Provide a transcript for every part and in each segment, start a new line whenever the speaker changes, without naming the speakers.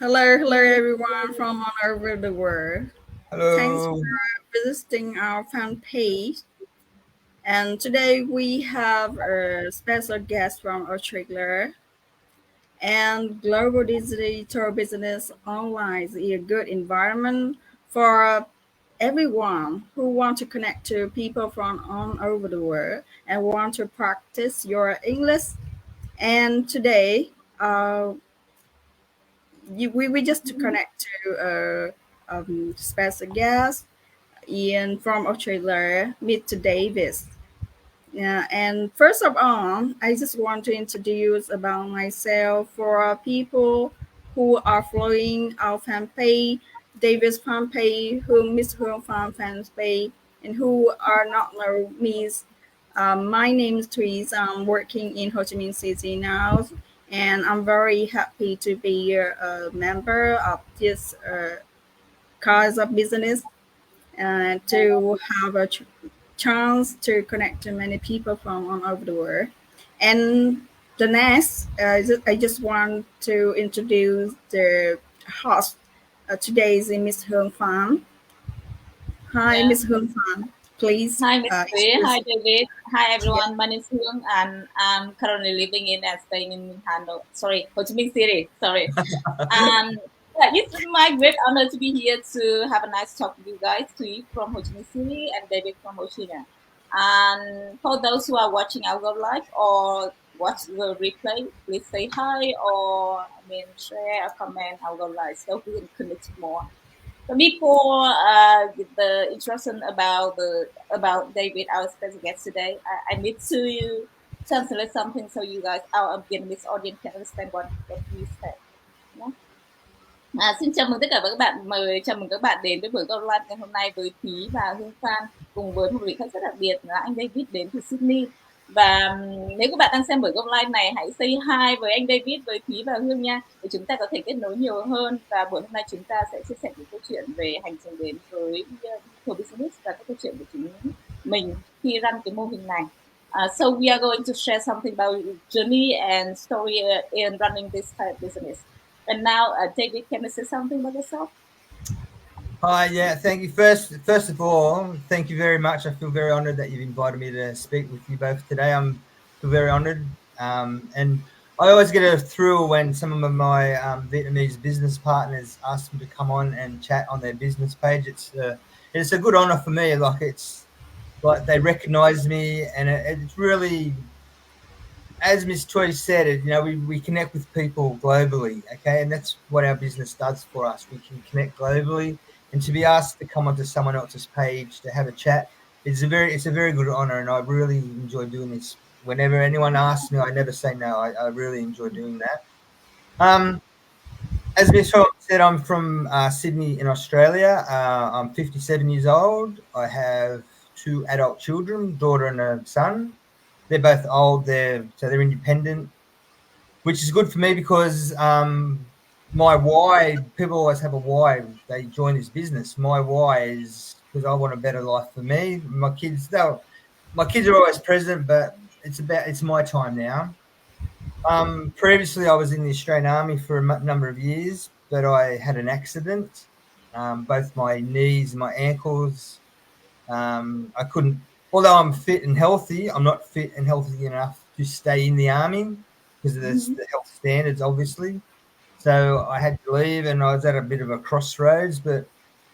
Hello everyone from all over the world. Thanks for
Hello.
visiting our fan page. And today we have a special guest from Australia. And global digital business online is a good environment for everyone who want to connect to people from all over the world and want to practice your English. And today, we just to connect to special guest Ian from Australia, Mr. Davis. Yeah, and first of all, I just want to introduce about myself for people who are following our fan page, Davis fan page, who Miss Hương fan page, and who are not know me. My name is Therese. I'm working in Ho Chi Minh City now, and I'm very happy to be a member of this cause of business to have a chance to connect to many people from all over the world. And the next, I just want to introduce the host. Today is Miss Hương Fan. Hi,
Yeah.
Miss Hương Fan. Please
Hi, Miss Faye.
introduce.
Hi, David. Hi,
Yeah.
everyone. My name is Hương, and I'm currently living in and staying in Hanoi. Sorry, Ho Chi Minh City. Sorry. And yeah, it's my great honor to be here to have a nice talk with you guys. Three from Ho Chi Minh City and David from Ho Chi Minh. And for those who are watching our go live or watch the replay, please say hi or share or comment our go live so we can connect more. So before the introduction about David, our special guest today, I need to translate something so you guys, our Vietnamese audience, can understand what we say. Yeah. Xin chào mừng tất cả các bạn, chào mừng các bạn đến với buổi câu live ngày hôm nay với Thúy và Hương Phan cùng với một vị khách rất đặc biệt là anh David đến từ Sydney. Và nếu các bạn đang xem buổi câu live này, hãy say hi với anh David, với Thúy và Hương nha, để chúng ta có thể kết nối nhiều hơn. Và buổi hôm nay chúng ta sẽ chia sẻ những câu chuyện về hành trình đến với business và các câu chuyện của chính mình khi run cái mô hình này. So we are going to share something about journey and story in running this type of business. And now, David, can you say something about yourself?
Hi, yeah, thank you. First of all, thank you very much. I feel very honoured that you've invited me to speak with you both today. Feel very honoured, and I always get a thrill when some of my Vietnamese business partners ask me to come on and chat on their business page. It's a good honour for me. It's like they recognise me, and it's really, as Miss Toy said, we connect with people globally, okay, and that's what our business does for us. We can connect globally, and to be asked to come onto someone else's page to have a chat, it's a very good honor, and I really enjoy doing this. Whenever anyone asks me, I never say no. I really enjoy doing that. As Miss Toy said, I'm from Sydney in Australia. I'm 57 years old. I have two adult children, daughter and a son. They're both old. They're independent, which is good for me because my why. People always have a why they join this business. My why is because I want a better life for me. My kids are always present, but it's my time now. Previously, I was in the Australian Army for a number of years, but I had an accident. Both my knees and my ankles. I couldn't. Although I'm fit and healthy, I'm not fit and healthy enough to stay in the army because of the health standards, obviously. So I had to leave, and I was at a bit of a crossroads. But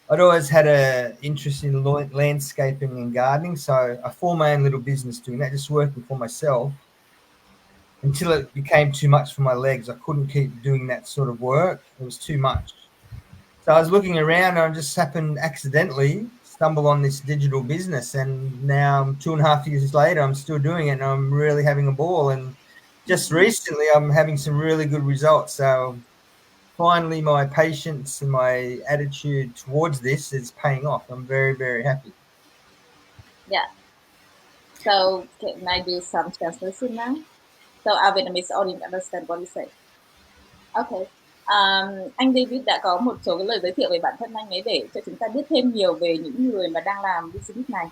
I'd always had an interest in landscaping and gardening, so I formed my own little business doing that, just working for myself until it became too much for my legs. I couldn't keep doing that sort of work; it was too much. So I was looking around, and I just happened accidentally stumble on this digital business, and now 2.5 years later, I'm still doing it, and I'm really having a ball. And just recently, I'm having some really good results. So finally, my patience and my attitude towards this is paying off. I'm very, very happy.
Yeah. So can I do some translation now? So our Vietnamese audience understand what you say. Okay. Anh David đã có một số cái lời giới thiệu về bản thân anh ấy để cho chúng ta biết thêm nhiều về những người mà đang làm business này.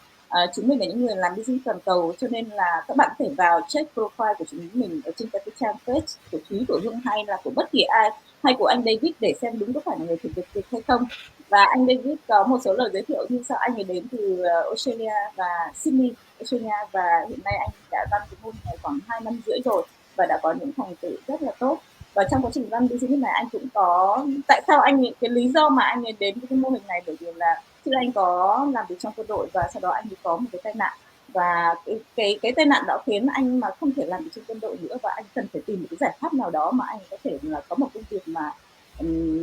Chúng mình là những người làm business toàn cầu, cho nên là các bạn có thể vào check profile của chúng mình ở trên các cái trang page của Thúy, của Hương hay là của bất kỳ ai, hay của anh David, để xem đúng có phải là người thử việc hay không. Và anh David có một số lời giới thiệu như sau: anh ấy đến từ Australia và Sydney, Australia, và hiện nay anh đã run cái mô hình này khoảng 2 năm rưỡi rồi và đã có những thành tựu rất là tốt. Và trong quá trình run business này anh cũng có, tại sao anh, cái lý do mà anh ấy đến cái mô hình này, bởi vì là trước anh có làm việc trong quân đội và sau đó anh ấy có một cái tai nạn, và cái tai nạn đó khiến anh mà không thể làm việc trong quân đội nữa, và anh cần phải tìm một cái giải pháp nào đó mà anh có thể là có một công việc mà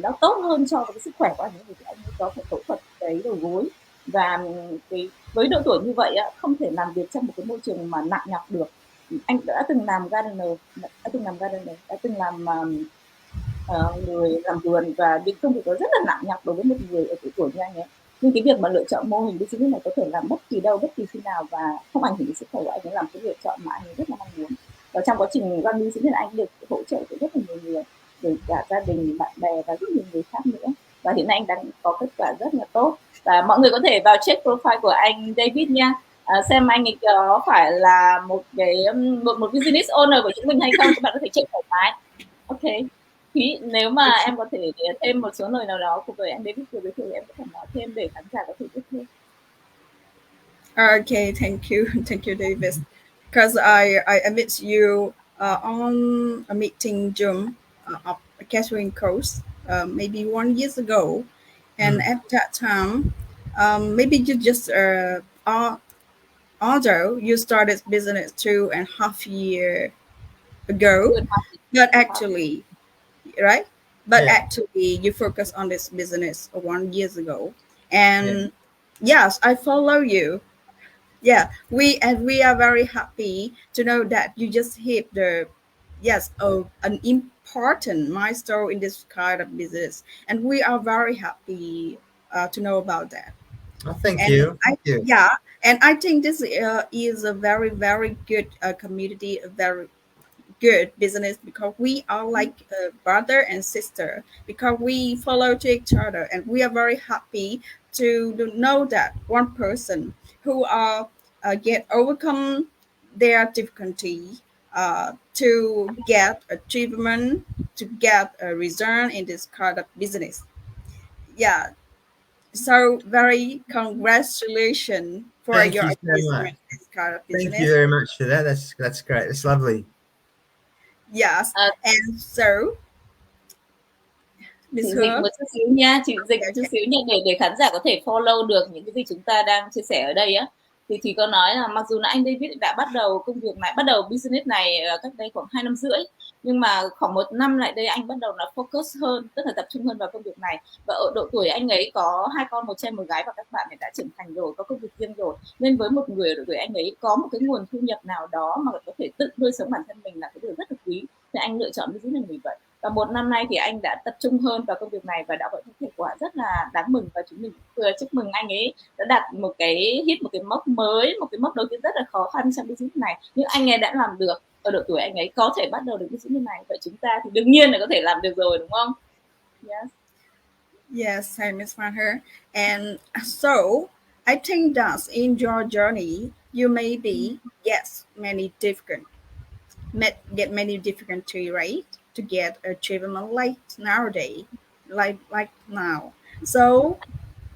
nó tốt hơn cho cái sức khỏe của anh ấy, thì anh ấy có phải phẫu thuật cái đầu gối. Và với độ tuổi như vậy không thể làm việc trong một cái môi trường mà nặng nhọc được. Anh đã từng làm gardener, đã từng làm người làm vườn, và những công việc đó rất là nặng nhọc đối với một người ở tuổi như anh ấy. Nhưng cái việc mà lựa chọn mô hình business này có thể làm bất kỳ đâu, bất kỳ khi nào, và không ảnh hưởng đến sức khỏe của anh ấy, làm cái lựa chọn mà anh ấy rất là mong muốn. Và trong quá trình run business này anh được hỗ trợ của rất là nhiều người, từ cả gia đình, bạn bè và rất nhiều người khác nữa. Và hiện nay anh đang có kết quả rất là tốt. Và mọi người có thể vào check profile của anh David nha, xem anh ấy có phải là một business owner của chúng mình hay không. Các bạn có thể check thoải mái. Ok. Thúy, nếu mà em có thể thêm một số lời nào đó của anh David vừa giới thiệu, em có thể nói thêm để khán giả có thể biết thêm.
Okay, thank you, thank you, David. Because I met you on a meeting Zoom of a catering course maybe 1 year ago, and at that time, maybe you just although you started business 2.5 years ago, but actually, right? But
Yeah.
actually, you focus on this business 1 year ago, and yes, I follow you. Yeah, we are very happy to know that you just hit the an important milestone in this kind of business, and we are very happy to know about that.
Oh, thank
And
you.
I
Thank you.
yeah, and I think this is a very very good community, a very good business, because we are like a brother and sister, because we follow to each other, and we are very happy to know that one person who are get overcome their difficulty to get achievement, to get a result in this kind of business. Yeah, so very congratulations for
Thank
your
you so much.
achievement in this kind of
Thank you
business.
very much for that. That's great. That's lovely.
Yes, and so
Chị
Miss
dịch
Her.
một chút xíu nha, chị dịch một chút
Okay.
xíu nha, để khán giả có thể follow được những cái gì chúng ta đang chia sẻ ở đây á. Thì có nói là mặc dù là anh David đã bắt đầu công việc này, bắt đầu business này cách đây khoảng 2 năm rưỡi, nhưng mà khoảng 1 năm lại đây anh bắt đầu là focus hơn, tức là tập trung hơn vào công việc này. Và ở độ tuổi anh ấy có 2 con, một trai một gái, và các bạn ấy đã trưởng thành rồi, có công việc riêng rồi, nên với một người ở độ tuổi anh ấy có một cái nguồn thu nhập nào đó mà có thể tự nuôi sống bản thân mình là cái điều rất là quý, thì anh lựa chọn business này vì vậy. Và 1 năm nay thì anh đã tập trung hơn vào công việc này và đã có những kết quả rất là đáng mừng, và chúng mình vừa chúc mừng anh ấy đã đạt một cái mốc mới, một cái mốc đầu tiên rất là khó khăn trong business này, nhưng anh ấy đã làm được. Ở độ tuổi anh ấy có thể bắt đầu được business như này, vậy chúng ta thì đương nhiên là có thể làm được rồi, đúng không? Yes.
Yes, hi, Miss Maher. And so I think that in your journey, you maybe get many difficulty, right? To get achievement like nowadays, like now. So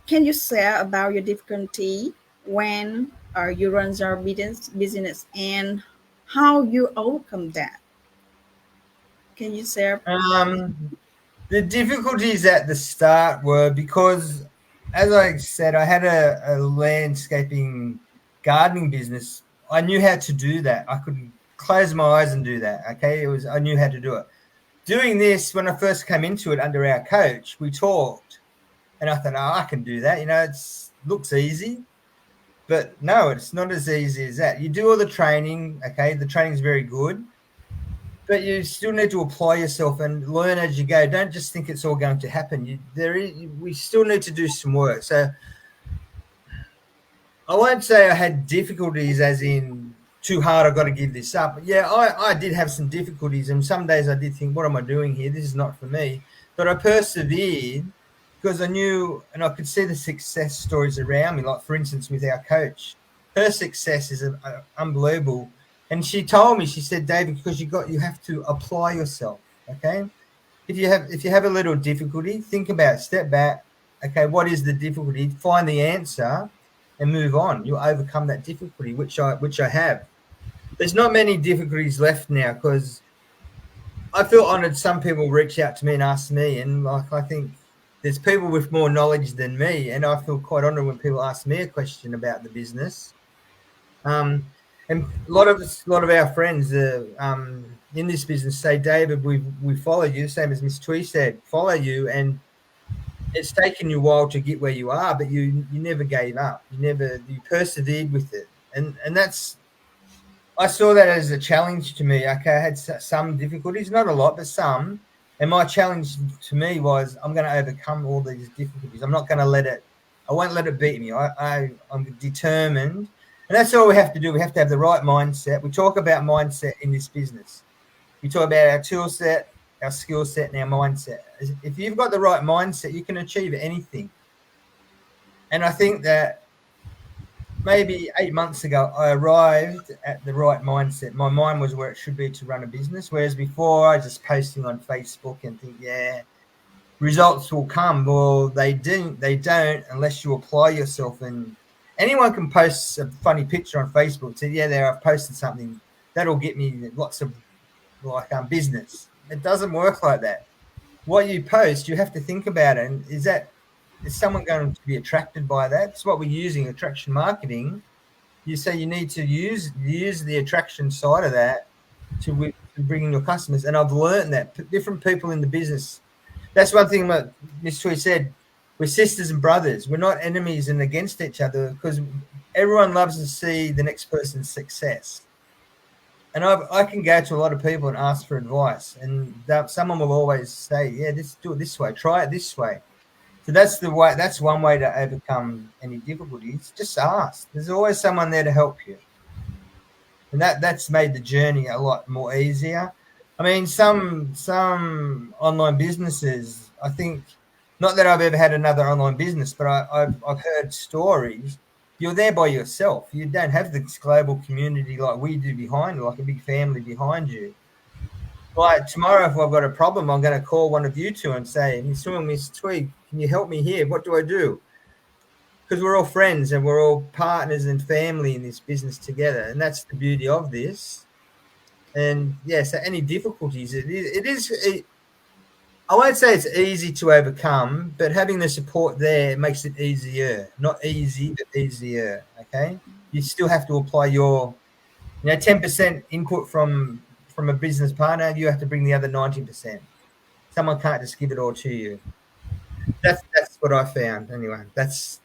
can you share about your difficulty when you run your business and how you overcome that? Can you share?
The difficulties at the start were because, as I said, I had a landscaping gardening business. I knew how to do that. I could close my eyes and do that. Okay, I knew how to do it. Doing this, when I first came into it under our coach, we talked, and I thought, oh, I can do that. You know, it looks easy, but no, it's not as easy as that. You do all the training. Okay, the training's very good, but you still need to apply yourself and learn as you go. Don't just think it's all going to happen. We still need to do some work. So I won't say I had difficulties as in too hard, I've got to give this up. But yeah, I did have some difficulties, and some days I did think, what am I doing here? This is not for me. But I persevered because I knew, and I could see the success stories around me. Like, for instance, with our coach, her success is unbelievable. And she told me, she said, David, because you have to apply yourself. Okay. If you have a little difficulty, think about it, step back. Okay, what is the difficulty? Find the answer and move on. You'll overcome that difficulty, which I have. There's not many difficulties left now because I feel honoured. Some people reach out to me and ask me, and like I think there's people with more knowledge than me, and I feel quite honoured when people ask me a question about the business. And a lot of our friends in this business say, David, we follow you, same as Miss Twee said, follow you, and it's taken you a while to get where you are, but you never gave up. You persevered with it, and that's. I saw that as a challenge to me. Okay, I had some difficulties, not a lot, but some. And my challenge to me was, I'm going to overcome all these difficulties. I'm not going to I won't let it beat me. I'm determined. And that's all we have to do. We have to have the right mindset. We talk about mindset in this business. We talk about our tool set, our skill set, and our mindset. If you've got the right mindset, you can achieve anything. And I think that maybe 8 months ago, I arrived at the right mindset. My mind was where it should be to run a business. Whereas before, I was just posting on Facebook and think, yeah, results will come. Well, they don't unless you apply yourself. And anyone can post a funny picture on Facebook and say, yeah, there, I've posted something. That'll get me lots of business. It doesn't work like that. What you post, you have to think about it. And is someone going to be attracted by that? It's what we're using, attraction marketing. You say you need to use the attraction side of that to bring in your customers. And I've learned that different people in the business. That's one thing that Miss Twee said. We're sisters and brothers. We're not enemies and against each other, because everyone loves to see the next person's success. And I can go to a lot of people and ask for advice, and someone will always say, yeah, do it this way, try it this way. So that's the way. That's one way to overcome any difficulties. Just ask. There's always someone there to help you, and that's made the journey a lot more easier. I mean, some online businesses, I think, not that I've ever had another online business, but I've heard stories. You're there by yourself. You don't have this global community like we do behind, like a big family behind you. Like tomorrow, if I've got a problem, I'm going to call one of you two and say, Miss Twee, can you help me here? What do I do? Because we're all friends and we're all partners and family in this business together. And that's the beauty of this. And yeah, so any difficulties, I won't say it's easy to overcome, but having the support there makes it easier. Not easy, but easier. Okay. You still have to apply your 10% input from a business partner. You have to bring the other 90%. Someone can't just give it all to you. That's what I found anyway. That's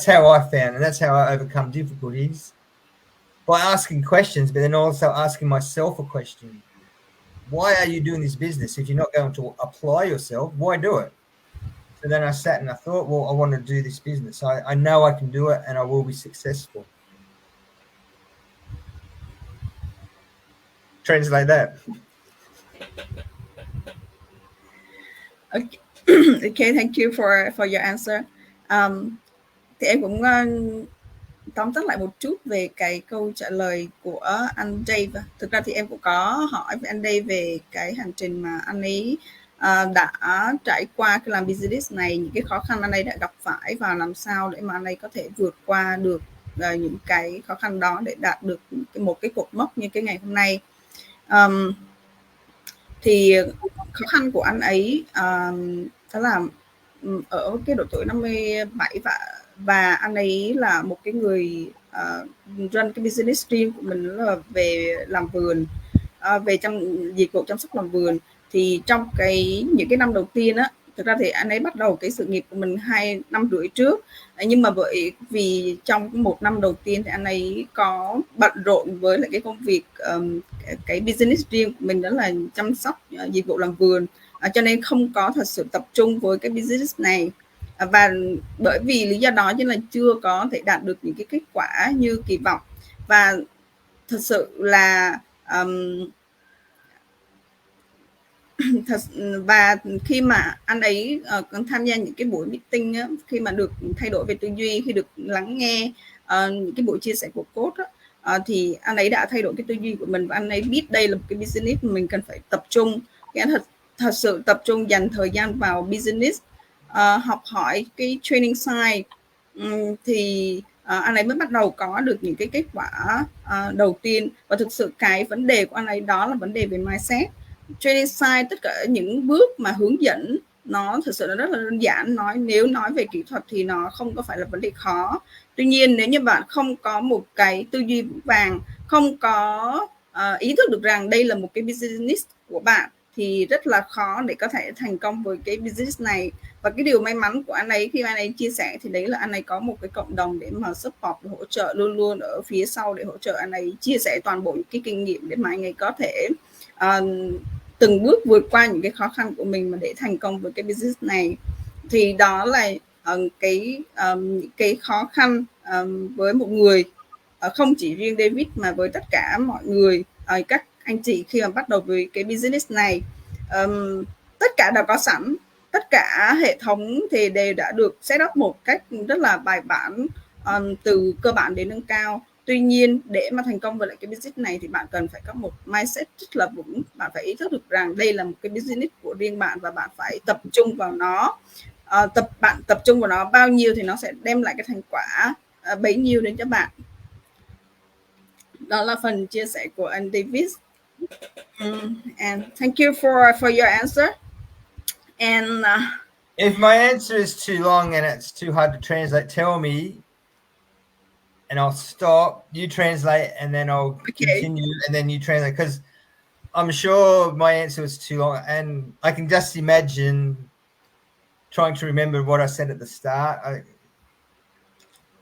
how I found, and that's how I overcome difficulties, by asking questions, but then also asking myself a question. Why are you doing this business if you're not going to apply yourself? Why do it? So then I sat and I thought, well, I want to do this business. I know I can do it and I will be successful. Translate that.
Okay. Okay, thank you for your answer. Thì em cũng tóm tắt lại một chút về cái câu trả lời của anh Dave. Thực ra thì em cũng có hỏi với anh Dave về cái hành trình mà anh ấy đã trải qua cái làm business này, những cái khó khăn anh ấy đã gặp phải và làm sao để mà anh ấy có thể vượt qua được những cái khó khăn đó để đạt được một cái cột mốc như cái ngày hôm nay. Thì khó khăn của anh ấy đó là ở cái độ tuổi 57 và anh ấy là một cái người run cái business riêng của mình là về làm vườn, về trong dịch vụ chăm sóc làm vườn. Thì trong những cái năm đầu tiên á, thực ra thì anh ấy bắt đầu cái sự nghiệp của mình 2 năm rưỡi trước, nhưng mà vì trong 1 năm đầu tiên thì anh ấy có bận rộn với lại cái công việc cái business riêng của mình, đó là chăm sóc dịch vụ làm vườn, cho nên không có thật sự tập trung với cái business này. Và bởi vì lý do đó cho nên là chưa có thể đạt được những cái kết quả như kỳ vọng. Và thật sự là và khi mà anh ấy tham gia những cái buổi meeting á, khi mà được thay đổi về tư duy, khi được lắng nghe những cái buổi chia sẻ của coach á, thì anh ấy đã thay đổi cái tư duy của mình, và anh ấy biết đây là một cái business mình cần phải tập trung, cái thật sự tập trung dành thời gian vào business, học hỏi cái training side, thì anh ấy mới bắt đầu có được những cái kết quả đầu tiên. Và thực sự cái vấn đề của anh ấy đó là vấn đề về mindset. Training side, tất cả những bước mà hướng dẫn nó thực sự nó rất là đơn giản, nếu nói về kỹ thuật thì nó không có phải là vấn đề khó. Tuy nhiên nếu như bạn không có một cái tư duy vững vàng, không có ý thức được rằng đây là một cái business của bạn, thì rất là khó để có thể thành công với cái business này. Và cái điều may mắn của anh ấy khi anh ấy chia sẻ thì đấy là anh ấy có một cái cộng đồng để mà support, để hỗ trợ, luôn luôn ở phía sau để hỗ trợ anh ấy chia sẻ toàn bộ những cái kinh nghiệm để mà anh ấy có thể từng bước vượt qua những cái khó khăn của mình mà để thành công với cái business này. Thì đó là cái khó khăn với một người, không chỉ riêng David mà với tất cả mọi người, các anh chị khi mà bắt đầu với cái business này. Tất cả đã có sẵn, tất cả hệ thống thì đều đã được set up một cách rất là bài bản, từ cơ bản đến nâng cao. Tuy nhiên để mà thành công với lại cái business này thì bạn cần phải có một mindset rất là vững. Bạn phải ý thức được rằng đây là một cái business của riêng bạn và bạn phải tập trung vào nó. Bạn tập trung vào nó bao nhiêu thì nó sẽ đem lại cái thành quả bấy nhiêu đến cho bạn. Đó là phần chia sẻ của anh David. And thank you for your answer. And
if my answer is too long and it's too hard to translate, tell me and I'll stop, you translate, and then I'll continue, and then you translate, because I'm sure my answer was too long, and I can just imagine trying to remember what I said at the start.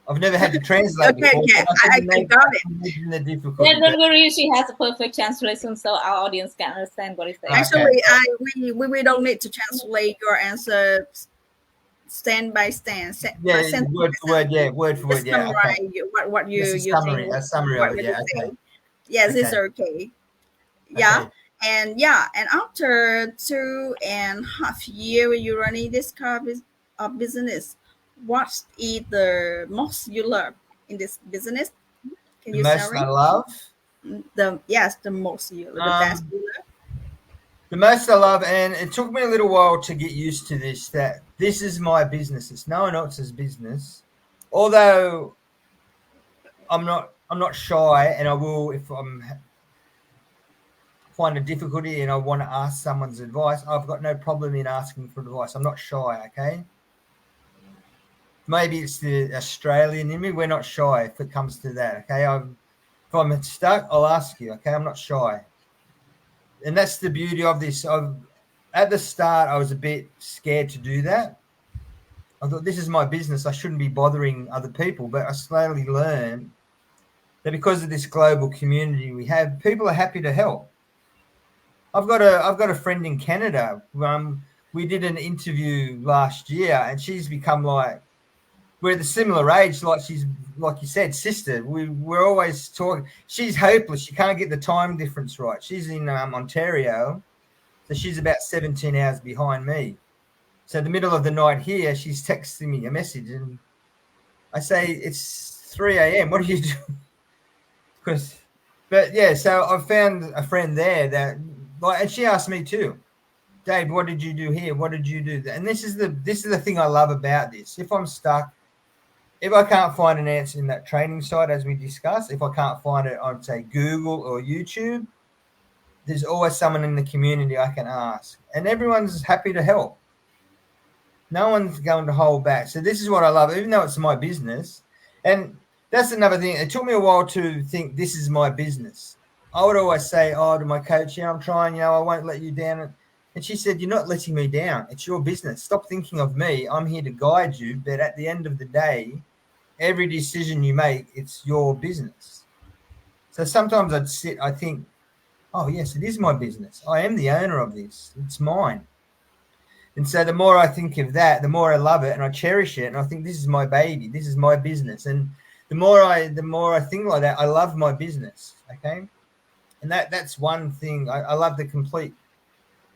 I've never had to translate before.
Yeah, I got it.
The difficulty.
Don't worry, she has a perfect translation, so our audience can understand what is saying.
Actually, we don't need to translate your answer stand by stand.
Yeah, word for word. Yeah, word for word. Yeah.
Okay. What you
summary. A summary of it. Yeah. Okay.
Yes, it's okay. Yeah. Okay. And after 2.5 years you running this car business, what is the most you love in this business? Can you
most I love?
The most you love, the best you love?
The most I love, and it took me a little while to get used to this, that this is my business. It's no one else's business. Although I'm not shy, and I will, if I'm find a difficulty and I want to ask someone's advice, I've got no problem in asking for advice. I'm not shy, okay? Maybe it's the Australian in me. We're not shy if it comes to that, okay? If I'm stuck, I'll ask you, okay? I'm not shy. And that's the beauty of this. At the start, I was a bit scared to do that. I thought, this is my business. I shouldn't be bothering other people. But I slowly learned that because of this global community we have, people are happy to help. I've got a friend in Canada. We did an interview last year, and she's become like, we're the similar age, like she's, like you said, sister. We're always talking. She's hopeless. She can't get the time difference right. She's in Ontario, so she's about 17 hours behind me. So in the middle of the night here, she's texting me a message, and I say, it's 3 a.m. What are you doing? But yeah, so I found a friend there that, and she asked me too, Dave, what did you do here? What did you do? And this is the thing I love about this. If I'm stuck, if I can't find an answer in that training site, as we discussed, if I can't find it on, say, Google or YouTube, there's always someone in the community I can ask. And everyone's happy to help. No one's going to hold back. So this is what I love, even though it's my business. And that's another thing. It took me a while to think this is my business. I would always say, to my coach, I'm trying, I won't let you down. And she said, you're not letting me down. It's your business. Stop thinking of me. I'm here to guide you. But at the end of the day, every decision you make, it's your business. So sometimes I think, oh, yes, it is my business. I am the owner of this. It's mine. And so the more I think of that, the more I love it and I cherish it. And I think, this is my baby. This is my business. And the more I think like that, I love my business. Okay. And that's one thing. I love the complete,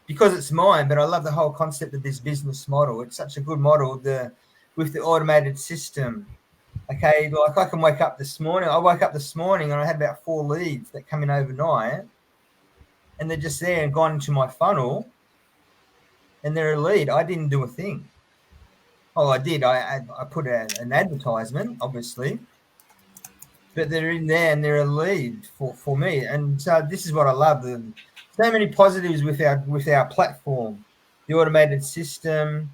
because it's mine, but I love the whole concept of this business model. It's such a good model, with the automated system, Okay, like I can wake up this morning. I woke up this morning and I had about 4 leads that come in overnight, and they're just there and gone into my funnel, and they're a lead. I didn't do a thing. Oh, I did. I put an advertisement, obviously, but they're in there and they're a lead for me. And so this is what I love. So many positives with our platform, the automated system,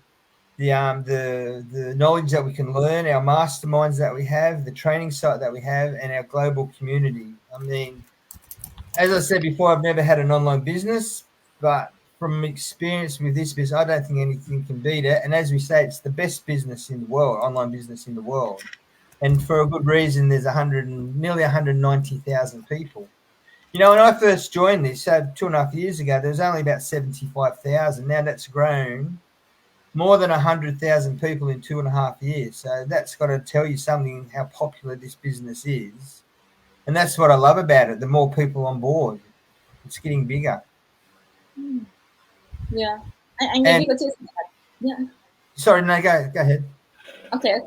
the knowledge that we can learn, our masterminds that we have, the training site that we have, and our global community. I mean, as I said before, I've never had an online business, but from experience with this business, I don't think anything can beat it. And as we say, it's the best business in the world, online business in the world. And for a good reason, there's nearly 190,000 people. You know, when I first joined this, 2.5 years ago, there was only about 75,000. Now that's grown more than 100,000 people in 2.5 years. So that's got to tell you something, how popular this business is. And that's what I love about it. The more people on board, it's getting bigger.
Yeah. Anh maybe có chia sẻ. Yeah.
Sorry, no, go ahead.
Okay.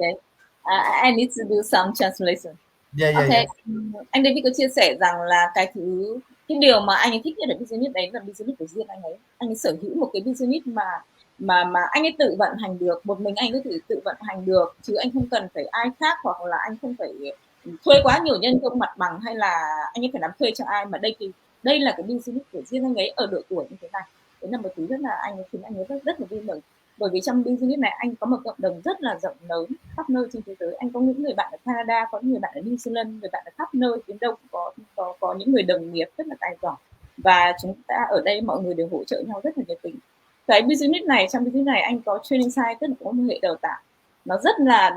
I need to do some translation.
Yeah.
Anh David có chia sẻ rằng là cái điều mà anh ấy thích nhất ở business đấy là business của riêng anh ấy. Anh ấy sở hữu một cái business mà anh ấy tự vận hành được, một mình anh có thể tự vận hành được, chứ anh không cần phải ai khác, hoặc là anh không phải thuê quá nhiều nhân công mặt bằng, hay là anh ấy phải làm thuê cho ai, mà đây là cái business của riêng anh ấy ở độ tuổi như thế này. Đấy là một thứ rất là khiến anh ấy rất là vui mừng, bởi vì trong business này anh có một cộng đồng rất là rộng lớn khắp nơi trên thế giới. Anh có những người bạn ở Canada, có những người bạn ở New Zealand, người bạn ở khắp nơi, đến đâu có những người đồng nghiệp rất là tài giỏi, và chúng ta ở đây mọi người đều hỗ trợ nhau rất là nhiệt tình. Cái business này, trong business này anh có training site, tức là có một hệ đào tạo nó rất là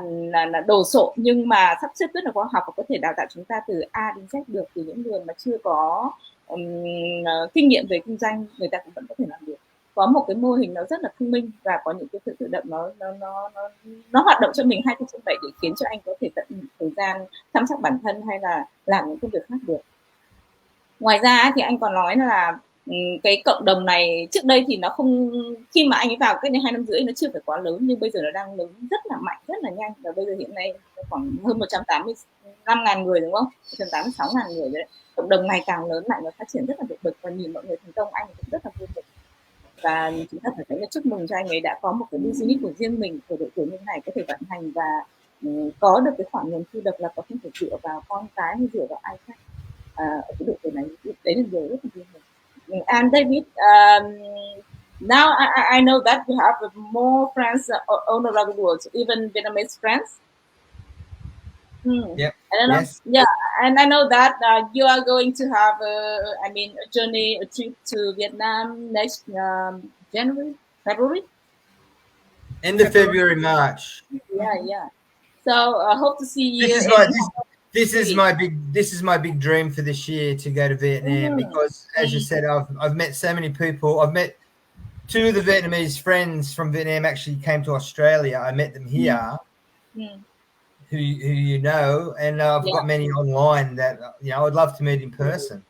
đồ sộ, nhưng mà sắp xếp rất là khoa học và có thể đào tạo chúng ta từ A đến Z được, từ những người mà chưa có kinh nghiệm về kinh doanh, người ta cũng vẫn có thể làm được. Có một cái mô hình nó rất là thông minh và có những cái sự tự động nó hoạt động cho mình 24/7 để khiến cho anh có thể tận thời gian chăm sóc bản thân hay là làm những công việc khác được. Ngoài ra thì anh còn nói là cái cộng đồng này trước đây thì nó không, khi mà anh ấy vào cách đây 2 năm rưỡi nó chưa phải quá lớn, nhưng bây giờ nó đang lớn rất là mạnh, rất là nhanh, và bây giờ hiện nay khoảng hơn 185.000 người, đúng không? 186.000 người đấy. Cộng đồng ngày càng lớn mạnh và phát triển rất là vượt bậc, và nhìn mọi người thành công anh cũng rất là vui mừng. Và chúng ta phải thấy là chúc mừng cho anh ấy đã có một cái business của riêng mình ở độ tuổi như thế này, có thể vận hành và có được cái khoản nguồn thu độc lập, và không phải dựa vào con cái hay dựa vào ai khác ở cái độ tuổi này. Đấy là điều rất là vui mừng. And David, now I know that you have more friends all around the world, even Vietnamese friends.
Yep.
I don't know.
Yes.
Yeah, and I know that you are going to have a journey, a trip to Vietnam next January, February.
End of February, March.
Yeah. So I hope to see you.
This is my big dream for this year, to go to Vietnam, because as you said, I've met so many people. I've met 2 of the Vietnamese friends from Vietnam actually came to Australia. I met them here. Who you know, and I've got many online that I'd love to meet in person.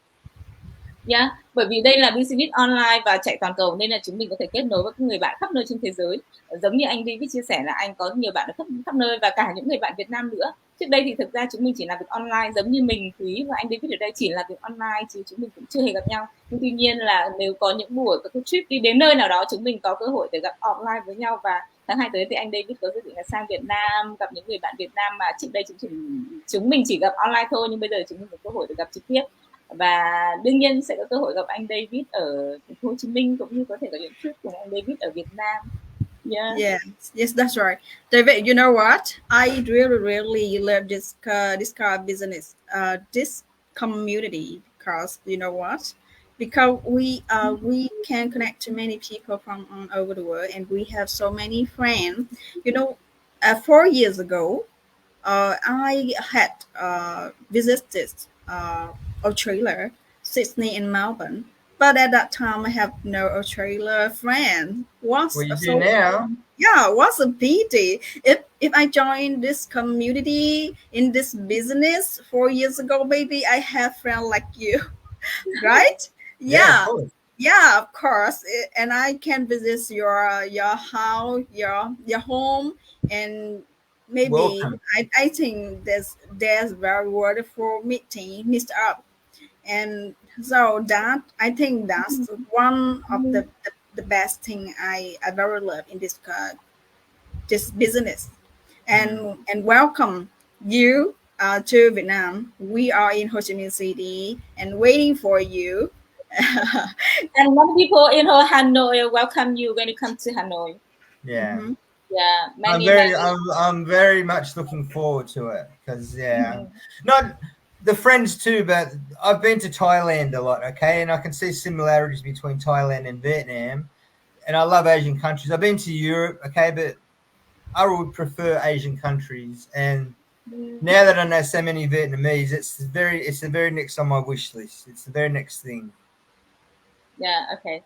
Yeah, bởi vì đây là business online và chạy toàn cầu, nên là chúng mình có thể kết nối với các người bạn khắp nơi trên thế giới. Giống như anh David chia sẻ là anh có nhiều bạn ở khắp nơi, và cả những người bạn Việt Nam nữa. Trước đây thì thực ra chúng mình chỉ làm việc online, giống như mình, Thúy và anh David ở đây chỉ làm việc online, chứ chúng mình cũng chưa hề gặp nhau. Nhưng tuy nhiên là nếu có những buổi, có cái trip đi đến nơi nào đó, chúng mình có cơ hội để gặp offline với nhau. Và tháng 2 tới thì anh David có dự định là sang Việt Nam gặp những người bạn Việt Nam mà trước đây chúng mình chỉ gặp online thôi, nhưng bây giờ chúng mình có cơ hội được gặp trực tiếp. Và đương nhiên sẽ có cơ hội gặp anh David ở thành phố Hồ Chí Minh, cũng như có thể có những trip cùng anh David ở Việt Nam.
Yes, that's right, David. You know what? I really love this kind of business, this community, because you know what? Because we can connect to many people from all over the world, and we have so many friends. 4 years ago, I had visited Australia, Sydney, and Melbourne. But at that time, I have no Australia friend.
Well, you do now.
Yeah, what's a pity. If I joined this community in this business 4 years ago, maybe I have friends like you, right? Yeah, of course. And I can visit your house, your home, and maybe
Welcome.
I think there's very wonderful meeting mixed up, and so that I think that's one of the best thing I very love in this business, and welcome you to Vietnam. We are in Ho Chi Minh City and waiting for you.
And many people in Hanoi welcome you when you come to Hanoi.
Yeah.
Mhm.
Yeah,
I'm
many,
very,
many.
I'm very much looking forward to it because
Mhm.
not the friends too, but I've been to Thailand a lot, okay, and I can see similarities between Thailand and Vietnam, and I love Asian countries. I've been to Europe, okay, but I would prefer Asian countries, and now that I know so many Vietnamese, it's the very next on my wish list. It's the very next thing.
Yeah, okay.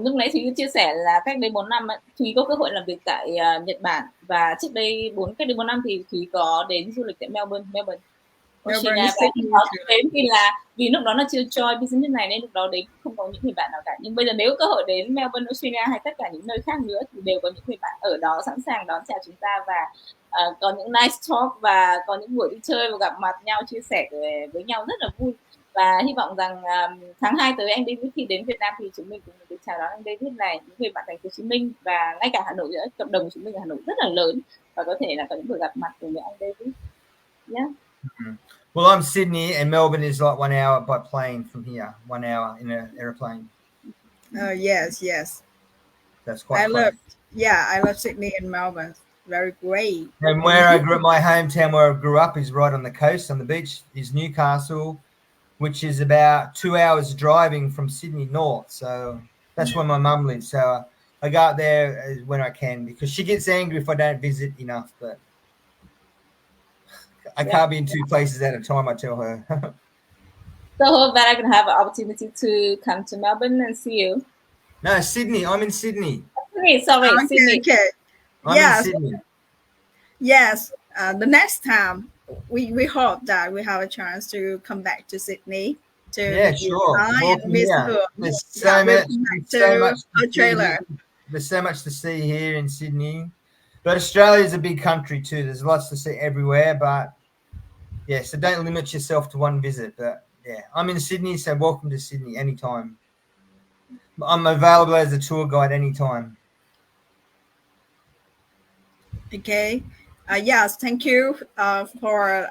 Lúc nãy Thúy chia sẻ là cách đây 4 năm ấy, Thúy có cơ hội làm việc tại Nhật Bản, và trước đây cách đây 4 năm thì Thúy có đến du lịch tại Melbourne, Australia,
Melbourne,
và khi
Sydney
đó
too.
đến vì lúc đó là chưa join business này nên lúc đó đến không có những người bạn nào cả. Nhưng bây giờ nếu có cơ hội đến Melbourne, Australia hay tất cả những nơi khác nữa thì đều có những người bạn ở đó sẵn sàng đón chào chúng ta, và có những nice talk và có những buổi đi chơi và gặp mặt nhau, chia sẻ với nhau rất là vui. Và hy vọng rằng tháng 2 tới anh David khi đến Việt Nam thì chúng mình cùng được chào đón anh David này, những người bạn thành phố Hồ Chí Minh và ngay cả Hà Nội nữa. Cộng đồng của chúng mình ở Hà Nội rất là lớn và có thể là có những buổi gặp mặt cùng với anh David. Yeah.
Well, I'm Sydney, and Melbourne is like 1 hour by plane from here. 1 hour in an airplane.
Yes, yes.
That's quite close.
I love Sydney and Melbourne. Very great.
And where I grew up, my hometown where I grew up is right on the coast, on the beach, is Newcastle, which is about 2 hours driving from Sydney north. So that's where my mum lives. So I go out there when I can because she gets angry if I don't visit enough. But I can't be in two places at a time, I tell her.
So hope that I can have an opportunity to come to Melbourne and see you.
No, Sydney. I'm in Sydney.
Sorry,
Okay,
Sydney.
okay.
I'm
Yes.
in Sydney.
Yes. The next time we hope that we have a chance to come back to Sydney to
Yeah, sure.
and Miss Hương.
There's
Yeah,
so
we'll
much.
come back
There's so
to
much. To
our
see
trailer.
here. There's so much to see here in Sydney, but Australia is a big country too. There's lots to see everywhere, but yeah, so don't limit yourself to one visit. But yeah, I'm in Sydney, so welcome to Sydney anytime. I'm available as a tour guide anytime.
Okay. Yes. Thank you for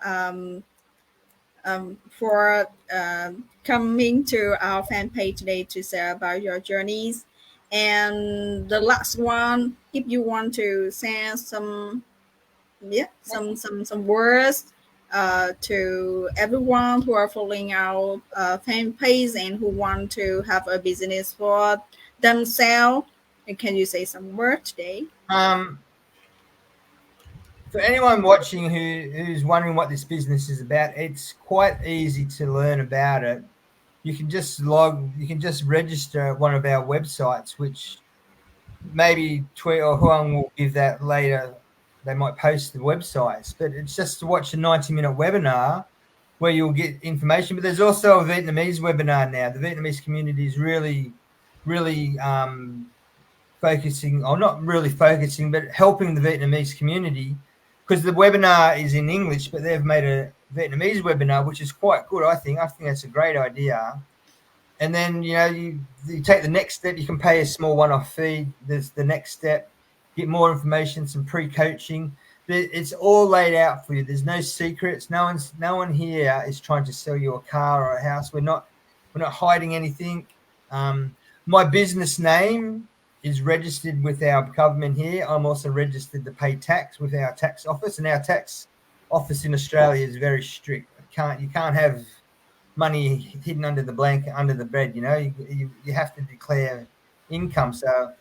coming to our fan page today to share about your journeys. And the last one, if you want to send some words to everyone who are following our fan page and who want to have a business for themselves, and can you say some words today?
For anyone watching who's wondering what this business is about, it's quite easy to learn about it. You can just register at one of our websites, which maybe Tweet or Huang will give that later. They might post the websites, but it's just to watch a 90-minute webinar where you'll get information. But there's also a Vietnamese webinar now. The Vietnamese community is really focusing, or not really focusing, but helping the Vietnamese community, because the webinar is in English, but they've made a Vietnamese webinar, which is quite good. I think that's a great idea. And then, you take the next step. You can pay a small one-off fee. There's the next step, get more information, some pre-coaching. It's all laid out for you. There's no secrets. No one here is trying to sell you a car or a house. We're not hiding anything. My business name is registered with our government here. I'm also registered to pay tax with our tax office, and our tax office in Australia is very strict. You can't have money hidden under the blanket, under the bed. You have to declare income. So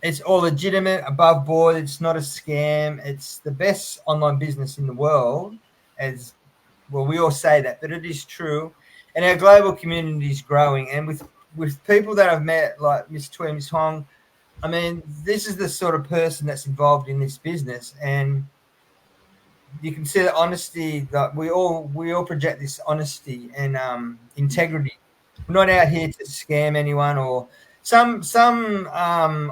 it's all legitimate, above board. It's not a scam. It's the best online business in the world. As well, we all say that, but it is true. And our global community is growing. And with people that I've met, like Miss Tui, Miss Hong, I mean, this is the sort of person that's involved in this business, and you can see the honesty that we all project this honesty and integrity. We're not out here to scam anyone or some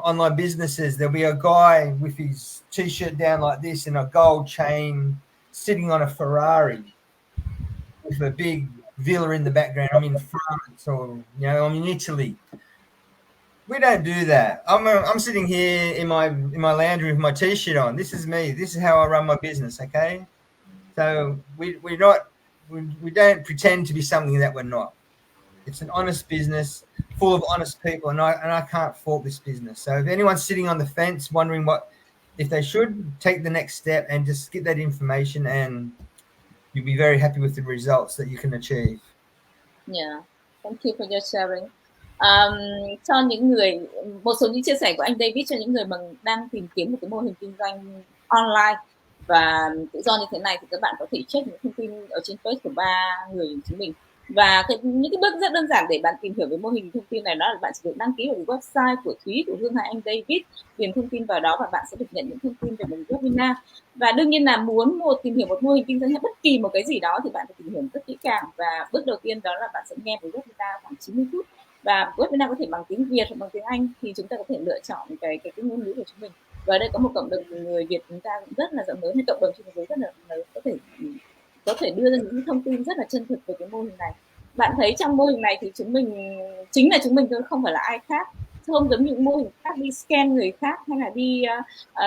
online businesses, there'll be a guy with his t-shirt down like this and a gold chain sitting on a Ferrari with a big villa in the background. I'm in France, or I'm in Italy. We don't do that. I'm sitting here in my lounge room with my t-shirt on. This is me. This is how I run my business. Okay, so we don't pretend to be something that we're not. It's an honest business full of honest people, and I can't fault this business. So if anyone's sitting on the fence wondering if they should, take the next step and just get that information, and you'll be very happy with the results that you can achieve.
Yeah, thank you for your sharing. Cho những người, một số những chia sẻ của anh David cho những người mà đang tìm kiếm một cái mô hình kinh doanh online và tự do như thế này, thì các bạn có thể check những thông tin ở trên page của ba người chúng mình. Và những cái bước rất đơn giản để bạn tìm hiểu về mô hình thông tin này, đó là bạn chỉ việc đăng ký vào cái website của Thúy, của Hương hay anh David, điền thông tin vào đó và bạn sẽ được nhận những thông tin về một webinar. Và đương nhiên là muốn tìm hiểu một mô hình kinh doanh hay bất kỳ một cái gì đó thì bạn phải tìm hiểu rất kỹ càng. Và bước đầu tiên đó là bạn sẽ nghe một webinar khoảng 90 phút, và webinar có thể bằng tiếng Việt hoặc bằng tiếng Anh, thì chúng ta có thể lựa chọn cái ngôn ngữ của chúng mình. Và ở đây có một cộng đồng người Việt chúng ta cũng rất là rộng lớn, hay cộng đồng trên thế giới rất là lớn, có thể đưa ra những thông tin rất là chân thực về cái mô hình này. Bạn thấy trong mô hình này thì chúng mình chính là chúng mình thôi, không phải là ai khác, không giống những mô hình khác đi scan người khác hay là đi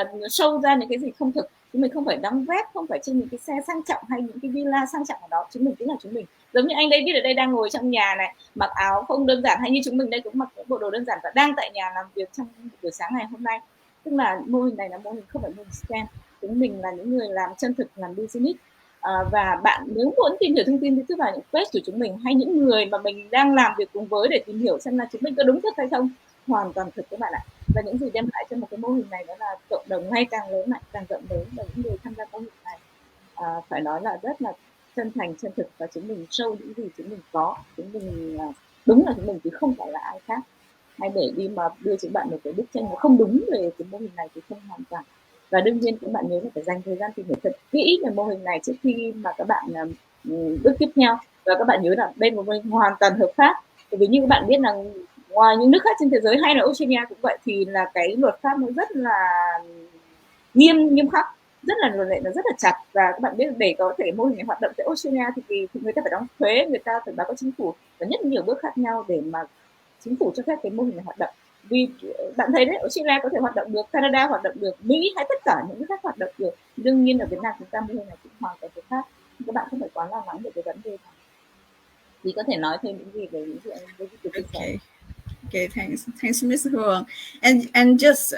show ra những cái gì không thực. Chúng mình không phải đóng vét, không phải trên những cái xe sang trọng hay những cái villa sang trọng ở đó. Chúng mình chính là chúng mình. Giống như anh David ở đây đang ngồi trong nhà này, mặc áo không đơn giản, hay như chúng mình đây cũng mặc bộ đồ đơn giản và đang tại nhà làm việc trong buổi sáng ngày hôm nay. Tức là mô hình này là mô hình không phải mô hình scan. Chúng mình là những người làm chân thực, làm business. Và bạn nếu muốn tìm hiểu thông tin thì cứ vào những page của chúng mình, hay những người mà mình đang làm việc cùng với để tìm hiểu xem là chúng mình có đúng thật hay không. Hoàn toàn thực các bạn ạ. Và những gì đem lại cho một cái mô hình này đó là cộng đồng ngày càng lớn mạnh, càng rộng lớn, và những người tham gia mô hình này phải nói là rất là chân thành, chân thực, và chúng mình show những gì chúng mình có, chúng mình đúng là chúng mình chứ không phải là ai khác. Hay để đi mà đưa chúng bạn một cái bức tranh nó không đúng về cái mô hình này thì không hoàn toàn. Và đương nhiên các bạn nhớ là phải dành thời gian tìm hiểu thật kỹ về mô hình này trước khi mà các bạn bước tiếp theo. Và các bạn nhớ là bên một mô hình hoàn toàn hợp pháp. Bởi vì như các bạn biết là ngoài những nước khác trên thế giới hay là Australia cũng vậy, thì là cái luật pháp nó rất là nghiêm khắc, rất là luật lệ, nó rất là chặt. Và các bạn biết để có thể mô hình này hoạt động tại Australia thì người ta phải đóng thuế, người ta phải báo cáo chính phủ, và rất nhiều bước khác nhau để mà chính phủ cho phép cái mô hình này hoạt động. Vì bạn thấy đấy, Australia có thể hoạt động được, Canada hoạt động được, Mỹ hay tất cả những nước khác hoạt động được. Đương nhiên ở Việt Nam chúng ta mô hình này cũng hoàn toàn khác. Các bạn không phải quá lo lắng về cái vấn đề này. Thì có thể nói thêm những gì về những gì anh David chia sẻ.
Okay, thanks, Ms. Huang. And just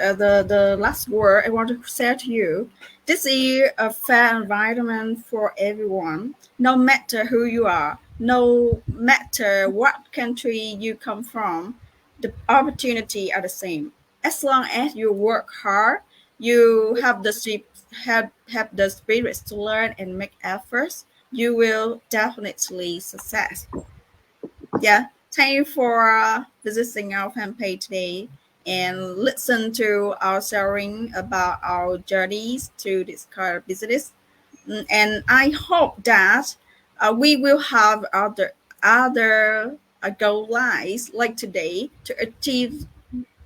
the last word I want to say to you: this is a fair environment for everyone, no matter who you are, no matter what country you come from. The opportunity are the same. As long as you work hard, you have the spirit to learn and make efforts, you will definitely success. Yeah. Thank you for visiting our fanpage today and listen to our sharing about our journeys to this kind of business. And I hope that we will have other goal lines like today to achieve,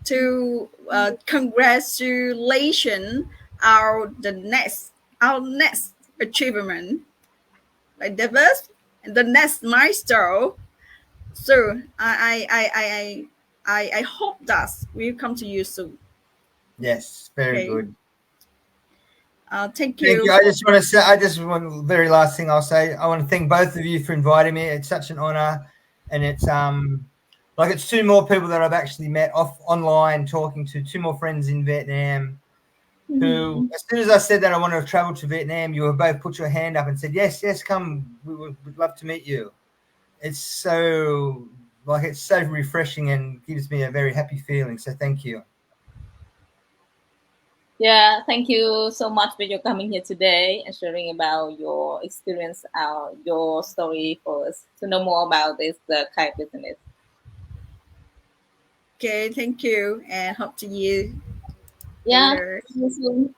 to congratulation our next achievement, like the best and the next milestone. So I hope that will come to you soon.
Yes, very good.
Thank you.
I just want to say, very last thing I'll say, I want to thank both of you for inviting me. It's such an honor, and it's it's two more people that I've actually met online, talking to two more friends in Vietnam. Who, as soon as I said that I wanted to travel to Vietnam, you have both put your hand up and said, yes, come, we'd love to meet you. It's so refreshing and gives me a very happy feeling. So thank you.
Yeah, thank you so much for your coming here today and sharing about your experience, your story for us to know more about this kite business.
Okay, thank you, and hope to you.
Yeah, see you soon.